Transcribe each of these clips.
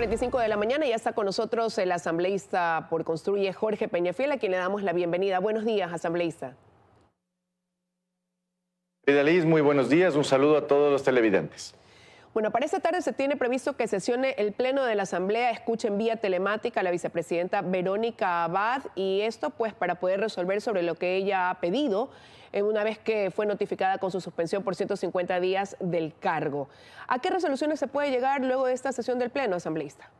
8:45 de la mañana. Ya está con nosotros el asambleísta por Construye, Jorge Peñafiel, a quien le damos la bienvenida. Buenos días, asambleísta. Liz, muy buenos días. Un saludo a todos los televidentes. Bueno, para esta tarde se tiene previsto que sesione el Pleno de la Asamblea, escuche en vía telemática a la vicepresidenta Verónica Abad, y esto pues para poder resolver sobre lo que ella ha pedido una vez que fue notificada con su suspensión por 150 días del cargo. ¿A qué resoluciones se puede llegar luego de esta sesión del Pleno, asambleísta?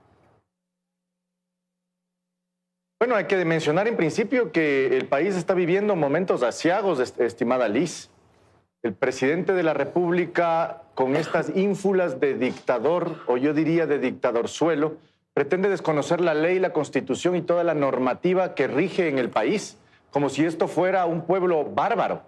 Bueno, hay que mencionar en principio que el país está viviendo momentos aciagos, estimada Liz. El presidente de la República, con estas ínfulas de dictador, o yo diría de dictadorzuelo, pretende desconocer la ley, la Constitución y toda la normativa que rige en el país, como si esto fuera un pueblo bárbaro.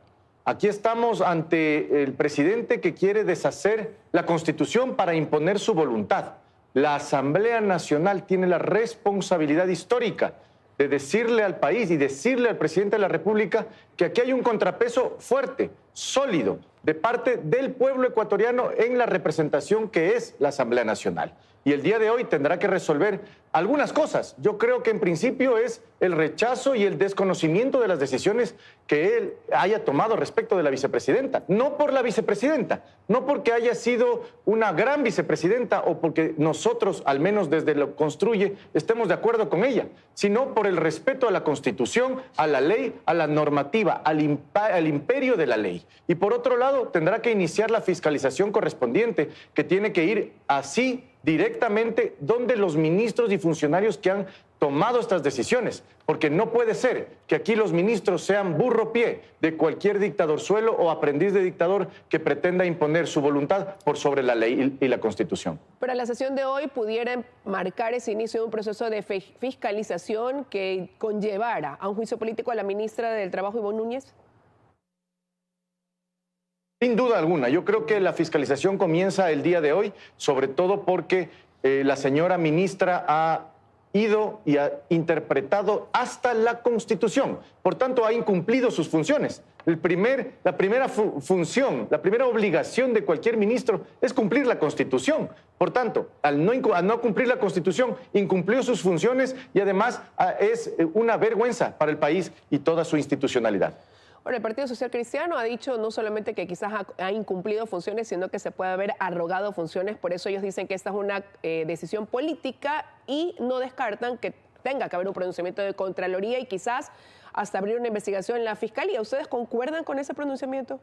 Aquí estamos ante el presidente que quiere deshacer la Constitución para imponer su voluntad. La Asamblea Nacional tiene la responsabilidad histórica de decirle al país y decirle al presidente de la República que aquí hay un contrapeso fuerte, sólido, de parte del pueblo ecuatoriano en la representación que es la Asamblea Nacional. Y el día de hoy tendrá que resolver algunas cosas. Yo creo que en principio es el rechazo y el desconocimiento de las decisiones que él haya tomado respecto de la vicepresidenta. No por la vicepresidenta, no porque haya sido una gran vicepresidenta o porque nosotros, al menos desde lo Construye, estemos de acuerdo con ella, sino por el respeto a la Constitución, a la ley, a la normativa, al imperio de la ley. Y por otro lado, tendrá que iniciar la fiscalización correspondiente, que tiene que ir así directamente donde los ministros y funcionarios que han tomado estas decisiones, porque no puede ser que aquí los ministros sean burro pie de cualquier dictadorzuelo o aprendiz de dictador que pretenda imponer su voluntad por sobre la ley y la Constitución. Pero la sesión de hoy pudiera marcar ese inicio de un proceso de fiscalización que conllevara a un juicio político a la ministra del Trabajo, Ivonne Núñez. Sin duda alguna, yo creo que la fiscalización comienza el día de hoy, sobre todo porque la señora ministra ha ido y ha interpretado hasta la Constitución. Por tanto, ha incumplido sus funciones. La primera función, la primera obligación de cualquier ministro es cumplir la Constitución. Por tanto, al no cumplir la Constitución, incumplió sus funciones y además es una vergüenza para el país y toda su institucionalidad. Bueno, el Partido Social Cristiano ha dicho no solamente que quizás ha incumplido funciones, sino que se puede haber arrogado funciones. Por eso ellos dicen que esta es una decisión política y no descartan que tenga que haber un pronunciamiento de Contraloría y quizás hasta abrir una investigación en la Fiscalía. ¿Ustedes concuerdan con ese pronunciamiento?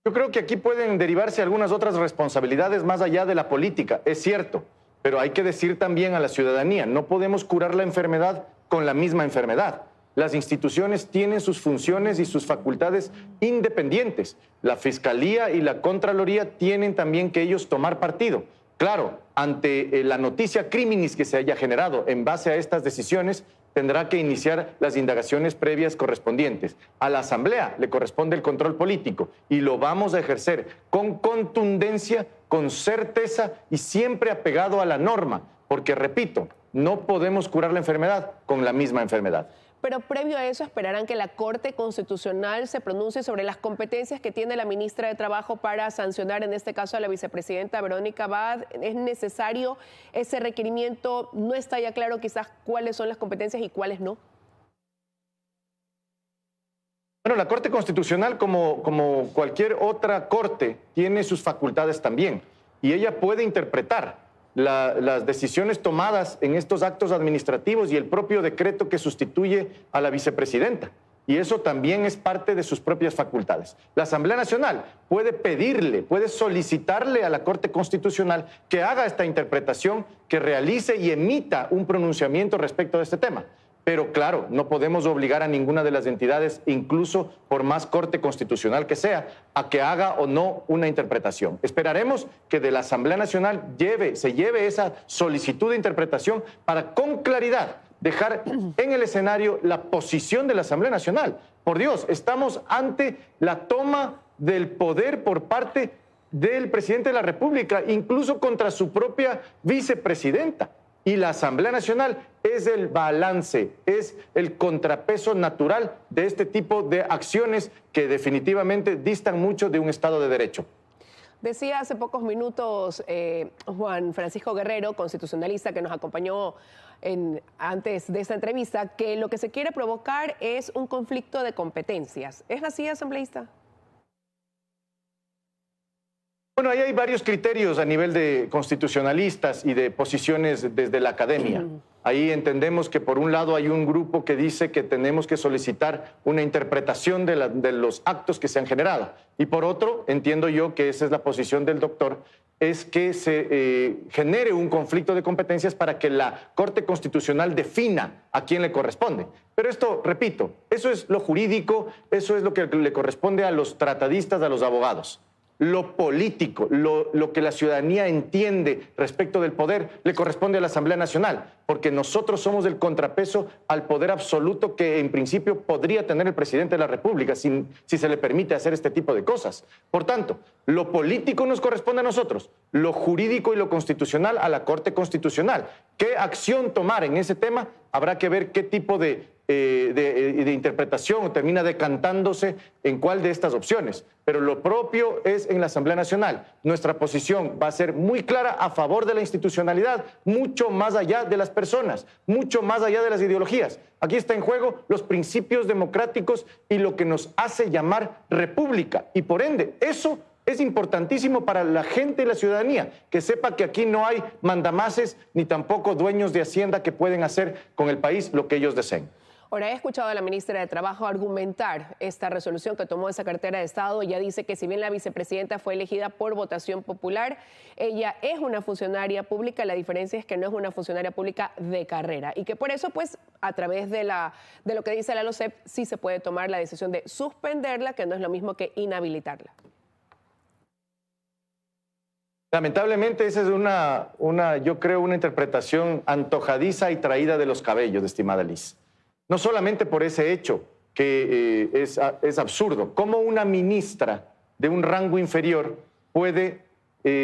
Yo creo que aquí pueden derivarse algunas otras responsabilidades más allá de la política, es cierto, pero hay que decir también a la ciudadanía, no podemos curar la enfermedad con la misma enfermedad. Las instituciones tienen sus funciones y sus facultades independientes. La Fiscalía y la Contraloría tienen también que ellos tomar partido. Claro, ante la noticia criminis que se haya generado en base a estas decisiones, tendrá que iniciar las indagaciones previas correspondientes. A la Asamblea le corresponde el control político y lo vamos a ejercer con contundencia, con certeza y siempre apegado a la norma, porque, repito, no podemos curar la enfermedad con la misma enfermedad. Pero previo a eso esperarán que la Corte Constitucional se pronuncie sobre las competencias que tiene la ministra de Trabajo para sancionar, en este caso, a la vicepresidenta Verónica Abad. ¿Es necesario ese requerimiento? ¿No está ya claro quizás cuáles son las competencias y cuáles no? Bueno, la Corte Constitucional, como cualquier otra corte, tiene sus facultades también. Y ella puede interpretar las decisiones tomadas en estos actos administrativos y el propio decreto que sustituye a la vicepresidenta. Y eso también es parte de sus propias facultades. La Asamblea Nacional puede pedirle, puede solicitarle a la Corte Constitucional que haga esta interpretación, que realice y emita un pronunciamiento respecto de este tema. Pero claro, no podemos obligar a ninguna de las entidades, incluso por más Corte Constitucional que sea, a que haga o no una interpretación. Esperaremos que de la Asamblea Nacional se lleve esa solicitud de interpretación para con claridad dejar en el escenario la posición de la Asamblea Nacional. Por Dios, estamos ante la toma del poder por parte del presidente de la República, incluso contra su propia vicepresidenta. Y la Asamblea Nacional es el balance, es el contrapeso natural de este tipo de acciones que definitivamente distan mucho de un Estado de Derecho. Decía hace pocos minutos Juan Francisco Guerrero, constitucionalista que nos acompañó antes de esta entrevista, que lo que se quiere provocar es un conflicto de competencias. ¿Es así, asambleísta? Bueno, ahí hay varios criterios a nivel de constitucionalistas y de posiciones desde la academia. Ahí entendemos que por un lado hay un grupo que dice que tenemos que solicitar una interpretación de los actos que se han generado. Y por otro, entiendo yo que esa es la posición del doctor, es que se genere un conflicto de competencias para que la Corte Constitucional defina a quién le corresponde. Pero esto, repito, eso es lo jurídico, eso es lo que le corresponde a los tratadistas, a los abogados. Lo político, lo que la ciudadanía entiende respecto del poder, le corresponde a la Asamblea Nacional, porque nosotros somos el contrapeso al poder absoluto que en principio podría tener el presidente de la República si se le permite hacer este tipo de cosas. Por tanto, lo político nos corresponde a nosotros, lo jurídico y lo constitucional a la Corte Constitucional. ¿Qué acción tomar en ese tema? Habrá que ver qué tipo de interpretación termina decantándose en cuál de estas opciones. Pero lo propio es en la Asamblea Nacional. Nuestra posición va a ser muy clara a favor de la institucionalidad, mucho más allá de las personas, mucho más allá de las ideologías. Aquí está en juego los principios democráticos y lo que nos hace llamar república. Y por ende, eso es importantísimo para la gente y la ciudadanía, que sepa que aquí no hay mandamases ni tampoco dueños de Hacienda que pueden hacer con el país lo que ellos deseen. Ahora, he escuchado a la ministra de Trabajo argumentar esta resolución que tomó esa cartera de Estado. Ella dice que si bien la vicepresidenta fue elegida por votación popular, ella es una funcionaria pública. La diferencia es que no es una funcionaria pública de carrera y que por eso, pues, a través de lo que dice la LOCEP, sí se puede tomar la decisión de suspenderla, que no es lo mismo que inhabilitarla. Lamentablemente esa es yo creo, una interpretación antojadiza y traída de los cabellos, estimada Liz. No solamente por ese hecho, que es absurdo. ¿Cómo una ministra de un rango inferior puede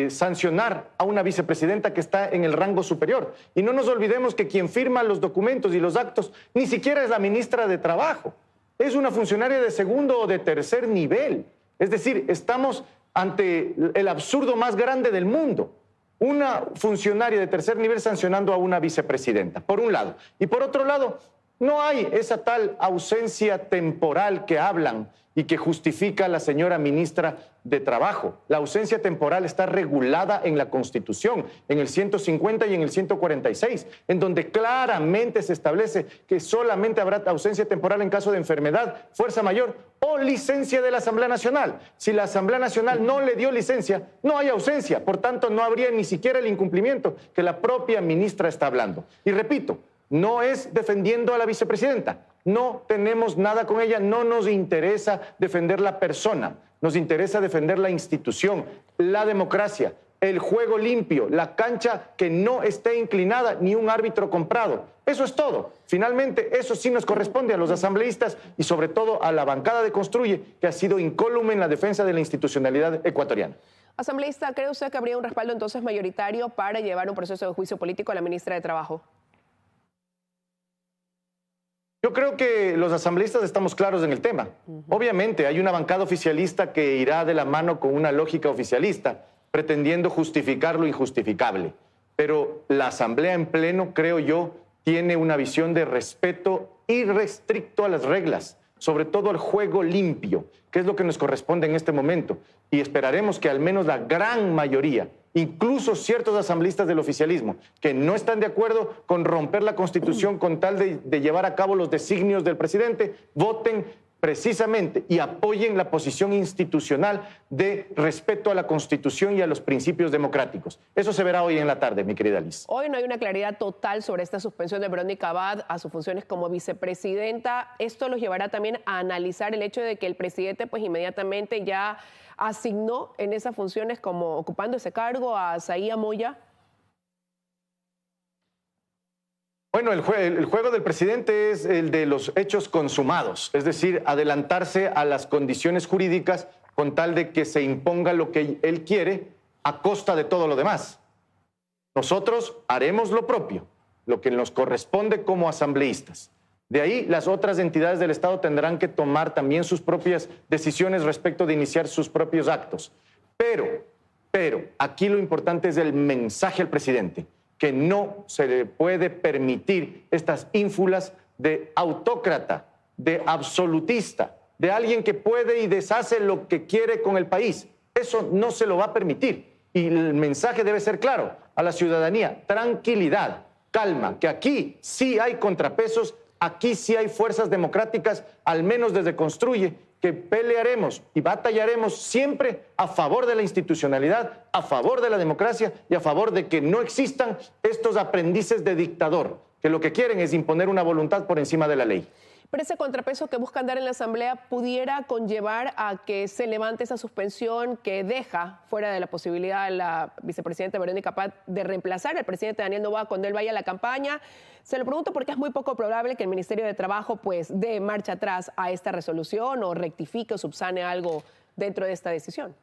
sancionar a una vicepresidenta que está en el rango superior? Y no nos olvidemos que quien firma los documentos y los actos ni siquiera es la ministra de Trabajo. Es una funcionaria de segundo o de tercer nivel. Es decir, estamos ante el absurdo más grande del mundo. Una funcionaria de tercer nivel sancionando a una vicepresidenta, por un lado. Y por otro lado, no hay esa tal ausencia temporal que hablan y que justifica la señora ministra de Trabajo. La ausencia temporal está regulada en la Constitución, en el 150 y en el 146, en donde claramente se establece que solamente habrá ausencia temporal en caso de enfermedad, fuerza mayor o licencia de la Asamblea Nacional. Si la Asamblea Nacional no le dio licencia, no hay ausencia. Por tanto, no habría ni siquiera el incumplimiento que la propia ministra está hablando. Y repito, no es defendiendo a la vicepresidenta. No tenemos nada con ella, no nos interesa defender la persona, nos interesa defender la institución, la democracia, el juego limpio, la cancha que no esté inclinada ni un árbitro comprado. Eso es todo. Finalmente, eso sí nos corresponde a los asambleístas y sobre todo a la bancada de Construye, que ha sido incólume en la defensa de la institucionalidad ecuatoriana. Asambleísta, ¿cree usted que habría un respaldo entonces mayoritario para llevar un proceso de juicio político a la ministra de Trabajo? Yo creo que los asambleístas estamos claros en el tema. Obviamente hay una bancada oficialista que irá de la mano con una lógica oficialista, pretendiendo justificar lo injustificable. Pero la asamblea en pleno, creo yo, tiene una visión de respeto irrestricto a las reglas, sobre todo al juego limpio, que es lo que nos corresponde en este momento. Y esperaremos que al menos la gran mayoría, incluso ciertos asambleístas del oficialismo, que no están de acuerdo con romper la Constitución con tal de llevar a cabo los designios del presidente, voten precisamente y apoyen la posición institucional de respeto a la Constitución y a los principios democráticos. Eso se verá hoy en la tarde, mi querida Liz. Hoy no hay una claridad total sobre esta suspensión de Verónica Abad a sus funciones como vicepresidenta. Esto los llevará también a analizar el hecho de que el presidente pues inmediatamente ya asignó en esas funciones como ocupando ese cargo a Zaía Moya. Bueno, el juego del presidente es el de los hechos consumados, es decir, adelantarse a las condiciones jurídicas con tal de que se imponga lo que él quiere a costa de todo lo demás. Nosotros haremos lo propio, lo que nos corresponde como asambleístas. De ahí, las otras entidades del Estado tendrán que tomar también sus propias decisiones respecto de iniciar sus propios actos. Pero Pero aquí lo importante es el mensaje al presidente, que no se le puede permitir estas ínfulas de autócrata, de absolutista, de alguien que puede y deshace lo que quiere con el país. Eso no se lo va a permitir. Y el mensaje debe ser claro a la ciudadanía: tranquilidad, calma, que aquí sí hay contrapesos, aquí sí hay fuerzas democráticas, al menos desde Construye, que pelearemos y batallaremos siempre a favor de la institucionalidad, a favor de la democracia y a favor de que no existan estos aprendices de dictador, que lo que quieren es imponer una voluntad por encima de la ley. Pero ese contrapeso que buscan dar en la Asamblea pudiera conllevar a que se levante esa suspensión que deja fuera de la posibilidad a la vicepresidenta Verónica Abad de reemplazar al presidente Daniel Noboa cuando él vaya a la campaña. Se lo pregunto porque es muy poco probable que el Ministerio de Trabajo pues dé marcha atrás a esta resolución o rectifique o subsane algo dentro de esta decisión.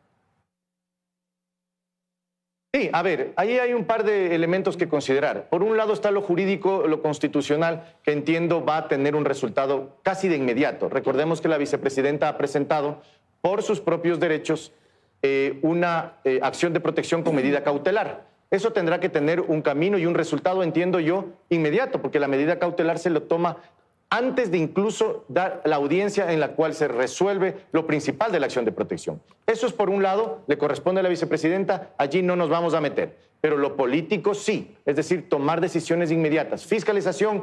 Sí, a ver, ahí hay un par de elementos que considerar. Por un lado está lo jurídico, lo constitucional, que entiendo va a tener un resultado casi de inmediato. Recordemos que la vicepresidenta ha presentado por sus propios derechos una acción de protección con medida cautelar. Eso tendrá que tener un camino y un resultado, entiendo yo, inmediato, porque la medida cautelar se lo toma antes de incluso dar la audiencia en la cual se resuelve lo principal de la acción de protección. Eso es por un lado, le corresponde a la vicepresidenta, allí no nos vamos a meter. Pero lo político sí, es decir, tomar decisiones inmediatas. Fiscalización,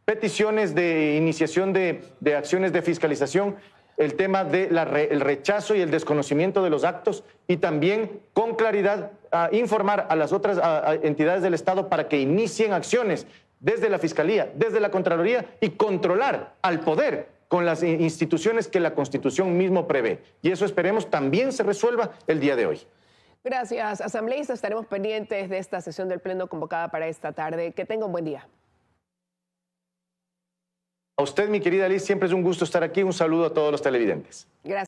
peticiones de iniciación de acciones de fiscalización, el tema del rechazo y el desconocimiento de los actos y también con claridad informar a las otras entidades del Estado para que inicien acciones desde la Fiscalía, desde la Contraloría y controlar al poder con las instituciones que la Constitución mismo prevé. Y eso esperemos también se resuelva el día de hoy. Gracias, asambleístas. Estaremos pendientes de esta sesión del Pleno convocada para esta tarde. Que tenga un buen día. A usted, mi querida Liz, siempre es un gusto estar aquí. Un saludo a todos los televidentes. Gracias.